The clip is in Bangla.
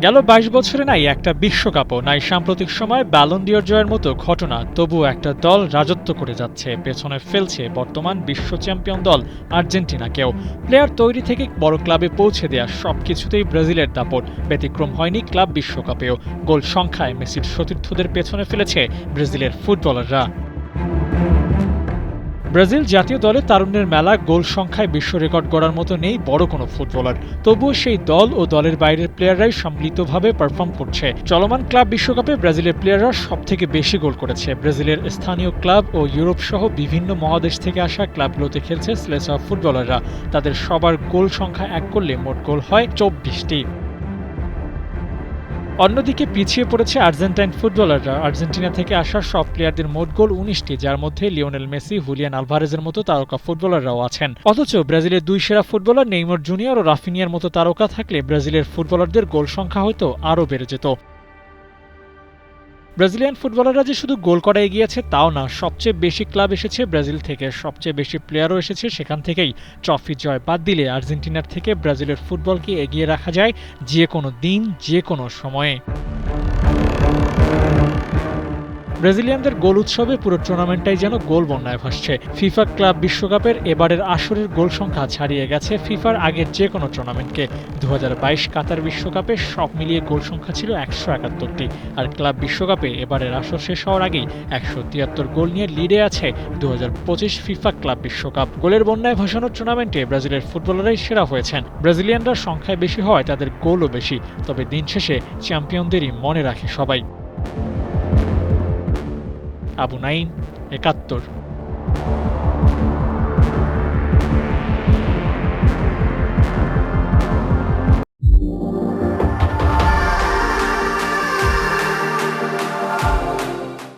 গেল ২২ বছরে নাই একটা বিশ্বকাপও, নাই সাম্প্রতিক সময় ব্যালন ডি'র জয়ের মতো ঘটনা। তবুও একটা দল রাজত্ব করে যাচ্ছে, পেছনে ফেলছে বর্তমান বিশ্ব চ্যাম্পিয়ন দল আর্জেন্টিনাকেও। প্লেয়ার তৈরি থেকে বড় ক্লাবে পৌঁছে দেয়া সবকিছুতেই ব্রাজিলের দাপট। ব্যতিক্রম হয়নি ক্লাব বিশ্বকাপেও। গোল সংখ্যায় মেসির সতীর্থদের পেছনে ফেলেছে ব্রাজিলের ফুটবলাররা। ব্রাজিল জাতীয় দলে তারুণ্যের মেলা, গোল সংখ্যায় বিশ্ব রেকর্ড গড়ার মতো নেই বড় কোনো ফুটবলার। তবুও সেই দল ও দলের বাইরের প্লেয়াররাই সম্মিলিতভাবে পারফর্ম করছে। চলমান ক্লাব বিশ্বকাপে ব্রাজিলের প্লেয়াররা সবথেকে বেশি গোল করেছে। ব্রাজিলের স্থানীয় ক্লাব ও ইউরোপ সহ বিভিন্ন মহাদেশ থেকে আসা ক্লাবগুলোতে খেলছে স্লেসা ফুটবলাররা। তাদের সবার গোল সংখ্যা এক করলে মোট গোল হয় ২৪টি। অন্যদিকে পিছিয়ে পড়েছে আর্জেন্টাইন ফুটবলাররা। আর্জেন্টিনা থেকে আসা সব প্লেয়ারদের মোট গোল ১৯টি, যার মধ্যে লিওনেল মেসি, হুলিয়ান আলভারেজের মতো তারকা ফুটবলাররাও আছেন। অথচ ব্রাজিলের দুই সেরা ফুটবলার নেইমার জুনিয়র ও রাফিনিয়ার মতো তারকা থাকলে ব্রাজিলের ফুটবলারদের গোল সংখ্যা হয়তো আরও বেড়ে যেত। ব্রাজিলিয়ান ফুটবলাররা যে শুধু গোল করা এগিয়েছে তাও না, সবচেয়ে বেশি ক্লাব এসেছে ব্রাজিল থেকে, সবচেয়ে বেশি প্লেয়ারও এসেছে সেখান থেকেই। ট্রফি জয় বাদ দিলে আর্জেন্টিনার থেকে ব্রাজিলের ফুটবলকে এগিয়ে রাখা যায় যে কোনো দিন, যে কোনো সময়ে। ব্রাজিলিয়ানদের গোল উৎসবে পুরো টুর্নামেন্টটাই যেন গোল বন্যায় ভাসছে। ফিফা ক্লাব বিশ্বকাপের এবারের আসরের গোল সংখ্যা ছাড়িয়ে গেছে ফিফার আগের যে কোনো টুর্নামেন্টকে। ২০২২ কাতার বিশ্বকাপে সব মিলিয়ে গোল সংখ্যা ছিল ১৭১টি। আর ক্লাব বিশ্বকাপে এবারের আসর শেষ হওয়ার আগেই ১৭৩ গোল নিয়ে লিডে আছে ২০২৫ ফিফা ক্লাব বিশ্বকাপ। গোলের বন্যায় ভাসানো টুর্নামেন্টে ব্রাজিলের ফুটবলাররাই সেরা হয়েছেন। ব্রাজিলিয়ানরা সংখ্যায় বেশি হওয়ায় তাদের গোলও বেশি, তবে দিন শেষে চ্যাম্পিয়নদেরই মনে রাখে সবাই। আবু নাঈম, ৭১।